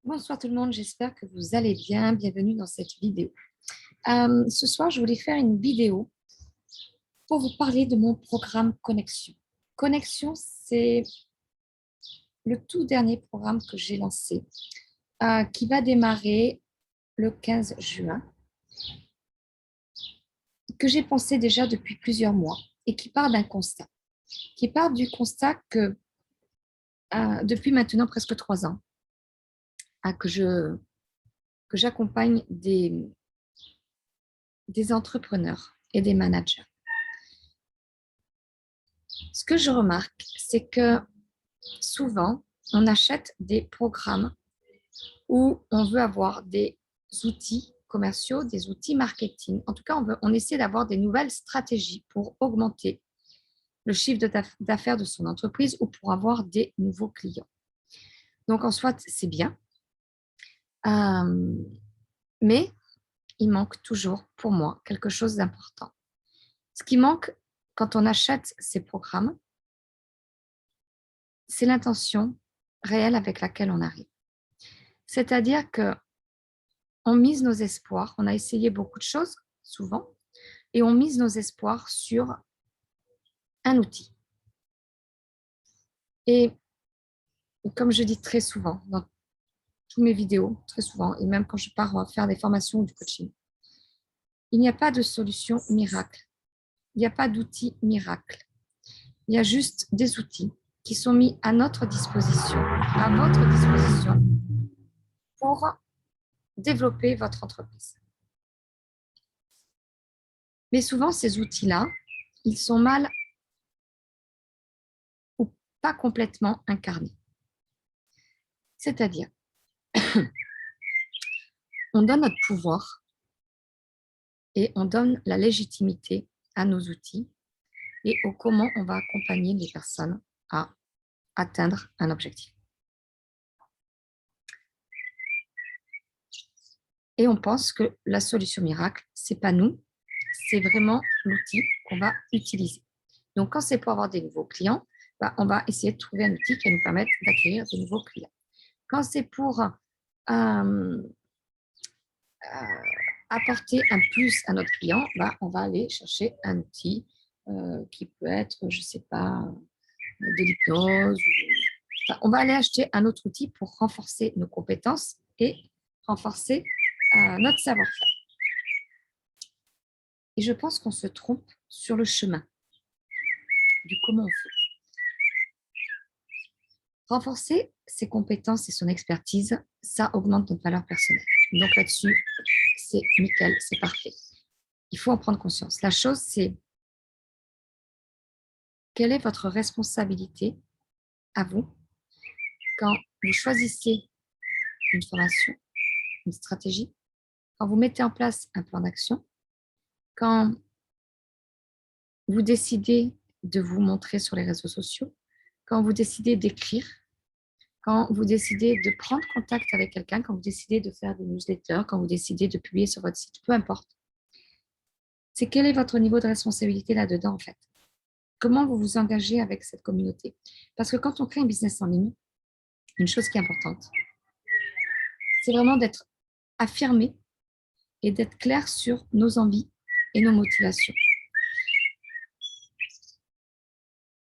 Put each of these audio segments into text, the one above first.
Bonsoir tout le monde, j'espère que vous allez bien. Bienvenue dans cette vidéo. Ce soir, je voulais faire une vidéo pour vous parler de mon programme Connexion. Connexion, c'est le tout dernier programme que j'ai lancé, qui va démarrer le 15 juin, que j'ai pensé déjà depuis plusieurs mois et qui part d'un constat. Qui part du constat que depuis maintenant presque 3 ans, que j'accompagne des entrepreneurs et des managers. Ce que je remarque, c'est que souvent, on achète des programmes où on veut avoir des outils commerciaux, des outils marketing. En tout cas, on essaie d'avoir des nouvelles stratégies pour augmenter le chiffre d'affaires de son entreprise ou pour avoir des nouveaux clients. Donc, en soit, c'est bien. Mais il manque toujours, pour moi, quelque chose d'important. Ce qui manque quand on achète ces programmes, c'est l'intention réelle avec laquelle on arrive. C'est-à-dire que on mise nos espoirs, on a essayé beaucoup de choses, souvent, et on mise nos espoirs sur un outil. Et comme je dis très souvent, dans toutes mes vidéos, très souvent, et même quand je pars faire des formations ou du coaching, il n'y a pas de solution miracle. Il n'y a pas d'outil miracle. Il y a juste des outils qui sont mis à notre disposition, à votre disposition, pour développer votre entreprise. Mais souvent, ces outils-là, ils sont mal ou pas complètement incarnés. C'est-à-dire, on donne notre pouvoir et on donne la légitimité à nos outils et au comment on va accompagner les personnes à atteindre un objectif. Et on pense que la solution miracle, c'est pas nous, c'est vraiment l'outil qu'on va utiliser. Donc, quand c'est pour avoir des nouveaux clients, on va essayer de trouver un outil qui va nous permettre d'acquérir de nouveaux clients. Quand c'est pour apporter un plus à notre client, on va aller chercher un outil qui peut être, je ne sais pas, de l'hypnose. On va aller acheter un autre outil pour renforcer nos compétences et renforcer notre savoir-faire. Et je pense qu'on se trompe sur le chemin du comment on fait. Renforcer ses compétences et son expertise, ça augmente notre valeur personnelle. Donc là-dessus, c'est nickel, c'est parfait. Il faut en prendre conscience. La chose, c'est quelle est votre responsabilité à vous quand vous choisissez une formation, une stratégie, quand vous mettez en place un plan d'action, quand vous décidez de vous montrer sur les réseaux sociaux, quand vous décidez d'écrire, quand vous décidez de prendre contact avec quelqu'un, quand vous décidez de faire des newsletters, quand vous décidez de publier sur votre site, peu importe. C'est quel est votre niveau de responsabilité là-dedans, en fait. Comment vous vous engagez avec cette communauté. Parce que quand on crée un business en ligne, une chose qui est importante, c'est vraiment d'être affirmé et d'être clair sur nos envies et nos motivations.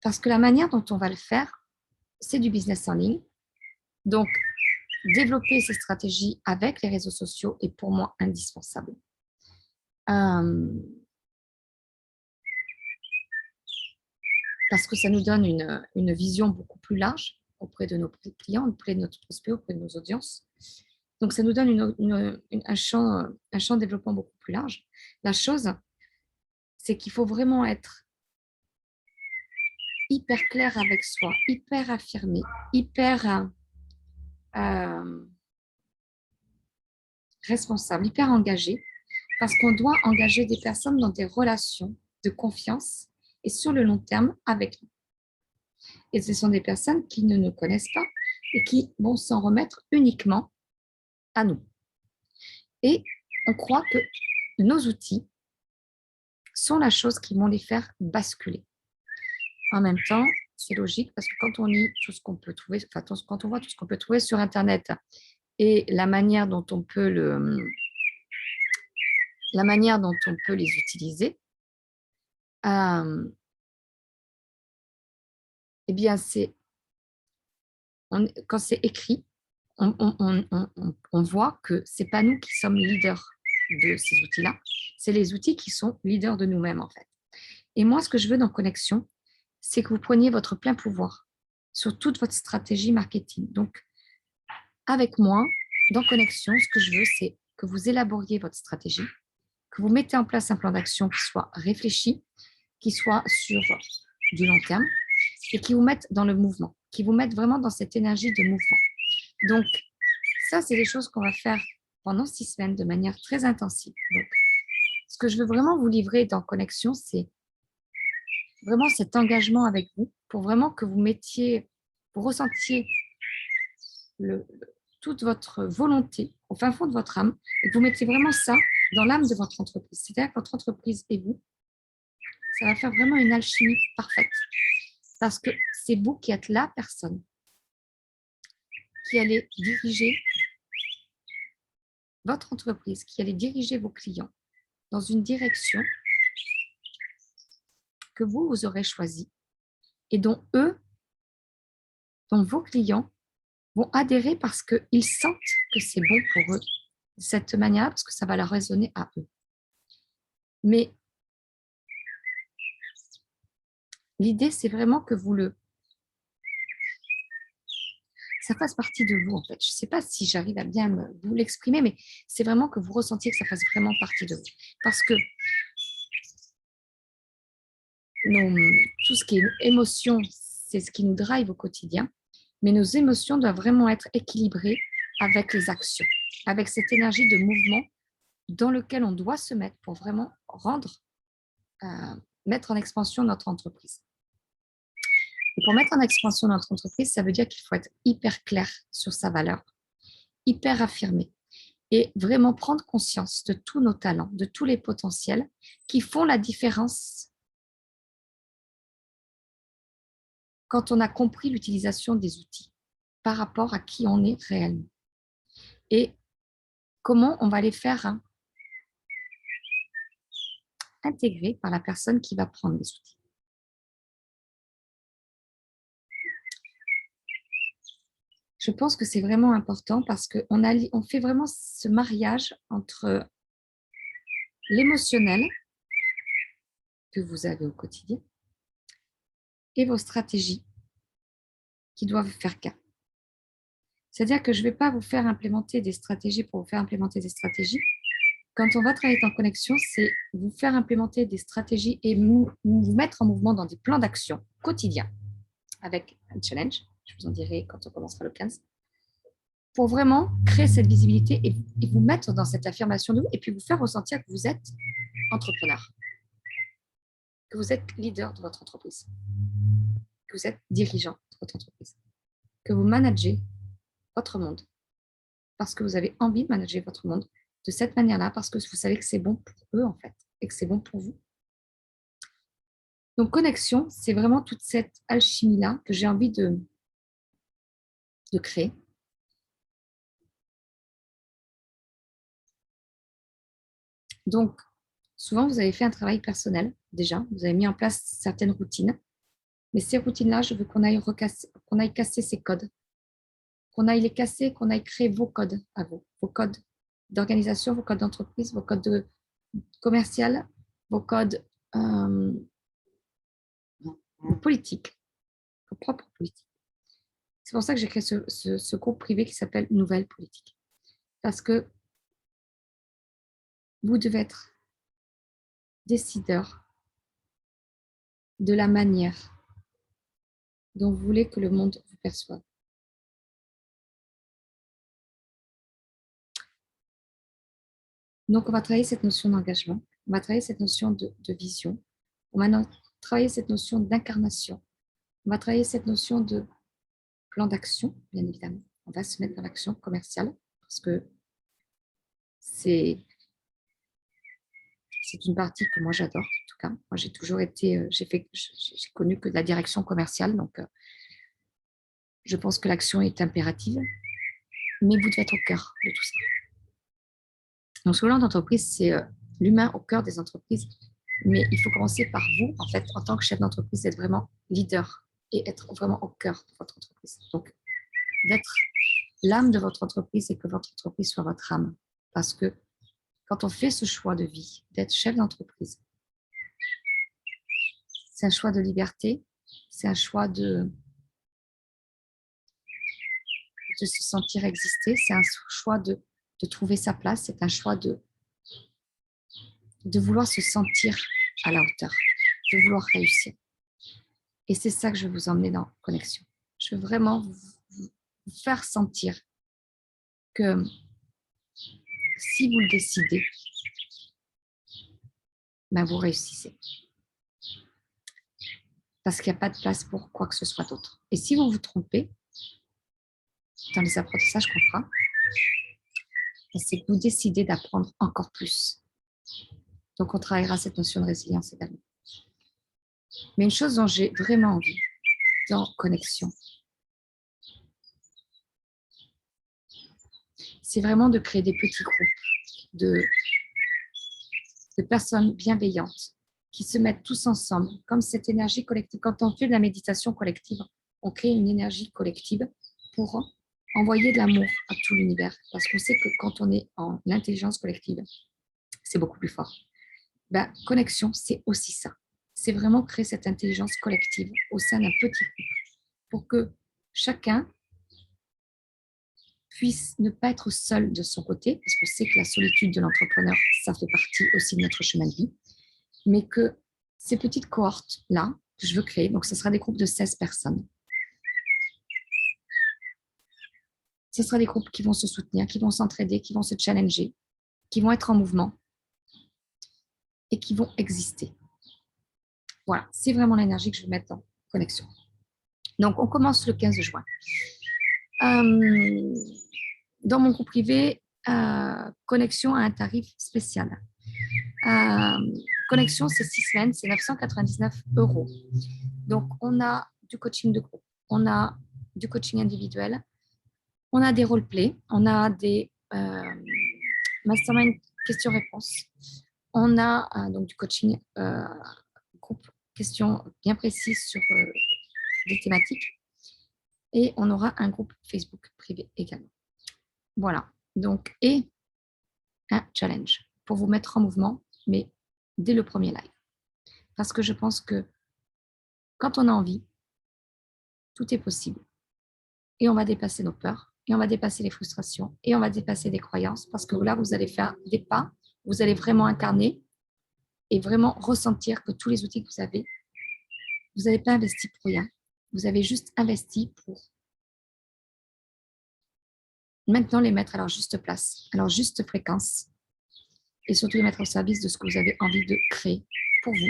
Parce que la manière dont on va le faire, c'est du business en ligne. Donc, développer ces stratégies avec les réseaux sociaux est pour moi indispensable. Parce que ça nous donne une vision beaucoup plus large auprès de nos clients, auprès de notre prospect, auprès de nos audiences. Donc, ça nous donne un champ de développement beaucoup plus large. La chose, c'est qu'il faut vraiment être hyper clair avec soi, hyper affirmé, hyper responsable, hyper engagé, parce qu'on doit engager des personnes dans des relations de confiance et sur le long terme avec nous. Et ce sont des personnes qui ne nous connaissent pas et qui vont s'en remettre uniquement à nous. Et on croit que nos outils sont la chose qui vont les faire basculer. En même temps, c'est logique parce que quand on lit tout ce qu'on peut trouver, quand on voit tout ce qu'on peut trouver sur Internet et la manière dont on peut les utiliser, eh bien, quand c'est écrit, on voit que ce n'est pas nous qui sommes leaders de ces outils-là, c'est les outils qui sont leaders de nous-mêmes, en fait. Et moi, ce que je veux dans Connexion, c'est que vous preniez votre plein pouvoir sur toute votre stratégie marketing. Donc, avec moi, dans Connexion, ce que je veux, c'est que vous élaboriez votre stratégie, que vous mettez en place un plan d'action qui soit réfléchi, qui soit sur du long terme et qui vous mette dans le mouvement, qui vous mette vraiment dans cette énergie de mouvement. Donc, ça, c'est des choses qu'on va faire pendant 6 semaines de manière très intensive. Donc, ce que je veux vraiment vous livrer dans Connexion, c'est vraiment cet engagement avec vous pour vraiment que vous ressentiez toute votre volonté au fin fond de votre âme et que vous mettiez vraiment ça dans l'âme de votre entreprise. C'est-à-dire que votre entreprise et vous, ça va faire vraiment une alchimie parfaite parce que c'est vous qui êtes la personne qui allez diriger votre entreprise, qui allez diriger vos clients dans une direction que vous aurez choisie et dont vos clients vont adhérer parce qu'ils sentent que c'est bon pour eux de cette manière, parce que ça va leur résonner à eux. Mais l'idée, c'est vraiment que ça fasse partie de vous, en fait. Je ne sais pas si j'arrive à bien vous l'exprimer, mais c'est vraiment que vous ressentiez que ça fasse vraiment partie de vous. Parce que tout ce qui est émotion, c'est ce qui nous drive au quotidien, mais nos émotions doivent vraiment être équilibrées avec les actions, avec cette énergie de mouvement dans lequel on doit se mettre pour vraiment mettre en expansion notre entreprise. Et pour mettre en expansion notre entreprise, ça veut dire qu'il faut être hyper clair sur sa valeur, hyper affirmé et vraiment prendre conscience de tous nos talents, de tous les potentiels qui font la différence quand on a compris l'utilisation des outils par rapport à qui on est réellement. Et comment on va les faire intégrer par la personne qui va prendre les outils. Je pense que c'est vraiment important parce qu'on fait vraiment ce mariage entre l'émotionnel que vous avez au quotidien et vos stratégies qui doivent faire cas. C'est-à-dire que je ne vais pas vous faire implémenter des stratégies pour vous faire implémenter des stratégies. Quand on va travailler en connexion, c'est vous faire implémenter des stratégies et vous mettre en mouvement dans des plans d'action quotidiens avec un challenge. Je vous en dirai quand on commencera le 15. Pour vraiment créer cette visibilité et vous mettre dans cette affirmation de vous et puis vous faire ressentir que vous êtes entrepreneur, que vous êtes leader de votre entreprise, que vous êtes dirigeant de votre entreprise, que vous managez votre monde parce que vous avez envie de manager votre monde de cette manière-là parce que vous savez que c'est bon pour eux en fait et que c'est bon pour vous. Donc connexion, c'est vraiment toute cette alchimie-là que j'ai envie de créer. Donc, souvent, vous avez fait un travail personnel déjà, vous avez mis en place certaines routines, mais ces routines-là, je veux qu'on aille casser ces codes, qu'on aille les casser, qu'on aille créer vos codes à vous, vos codes d'organisation, vos codes d'entreprise, vos codes commercial, vos codes politiques, vos propres politiques. C'est pour ça que j'ai créé ce groupe privé qui s'appelle Nouvelle Politique. Parce que vous devez être décideur de la manière dont vous voulez que le monde vous perçoive. Donc, on va travailler cette notion d'engagement, on va travailler cette notion de vision, on va travailler cette notion d'incarnation, on va travailler cette notion de plan d'action, bien évidemment. On va se mettre dans l'action commerciale parce que c'est une partie que moi j'adore, en tout cas. Moi, j'ai toujours été, j'ai connu que de la direction commerciale, donc je pense que l'action est impérative. mais vous devez être au cœur de tout ça. Donc, ce genre d'entreprise, c'est l'humain au cœur des entreprises, mais il faut commencer par vous, en fait, en tant que chef d'entreprise, d'être vraiment leader et être vraiment au cœur de votre entreprise. Donc, d'être l'âme de votre entreprise et que votre entreprise soit votre âme. Parce que quand on fait ce choix de vie, d'être chef d'entreprise, c'est un choix de liberté, c'est un choix de se sentir exister, c'est un choix de trouver sa place, c'est un choix de vouloir se sentir à la hauteur, de vouloir réussir. Et c'est ça que je veux vous emmener dans Connexion. Je veux vraiment vous faire sentir que si vous le décidez, ben vous réussissez. Parce qu'il n'y a pas de place pour quoi que ce soit d'autre. Et si vous vous trompez, dans les apprentissages qu'on fera, c'est que vous décidez d'apprendre encore plus. Donc, on travaillera cette notion de résilience également. Mais une chose dont j'ai vraiment envie dans Connexion, c'est vraiment de créer des petits groupes de personnes bienveillantes qui se mettent tous ensemble, comme cette énergie collective. Quand on fait de la méditation collective, on crée une énergie collective pour envoyer de l'amour à tout l'univers. Parce qu'on sait que quand on est en intelligence collective, c'est beaucoup plus fort. Ben, Connexion, c'est aussi ça. C'est vraiment créer cette intelligence collective au sein d'un petit groupe pour que chacun puisse ne pas être seul de son côté, parce qu'on sait que la solitude de l'entrepreneur, ça fait partie aussi de notre chemin de vie, mais que ces petites cohortes-là que je veux créer, donc ce sera des groupes de 16 personnes. Ce sera des groupes qui vont se soutenir, qui vont s'entraider, qui vont se challenger, qui vont être en mouvement et qui vont exister. Voilà, c'est vraiment l'énergie que je veux mettre dans Connexion. Donc, on commence le 15 juin. Dans mon groupe privé, Connexion a un tarif spécial. Connexion, c'est 6 semaines, c'est 999 €. Donc, on a du coaching de groupe, on a du coaching individuel, on a des roleplays, on a des mastermind questions-réponses, on a donc du coaching groupe, questions bien précises sur des thématiques, et on aura un groupe Facebook privé également. Voilà, donc, et un challenge pour vous mettre en mouvement, mais dès le premier live. Parce que je pense que quand on a envie, tout est possible. Et on va dépasser nos peurs, et on va dépasser les frustrations, et on va dépasser des croyances, parce que là, vous allez faire des pas, vous allez vraiment incarner et vraiment ressentir que tous les outils que vous avez, vous n'avez pas investi pour rien. Vous avez juste investi pour maintenant les mettre à leur juste place, à leur juste fréquence, et surtout les mettre au service de ce que vous avez envie de créer pour vous,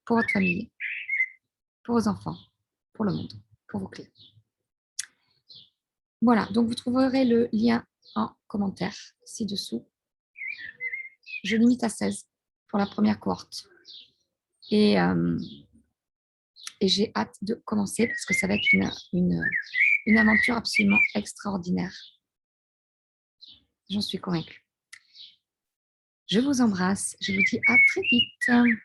pour votre famille, pour vos enfants, pour le monde, pour vos clients. Voilà, donc vous trouverez le lien en commentaire ci-dessous. Je limite à 16 pour la première cohorte. Et j'ai hâte de commencer parce que ça va être une aventure absolument extraordinaire. J'en suis convaincue. Je vous embrasse. Je vous dis à très vite.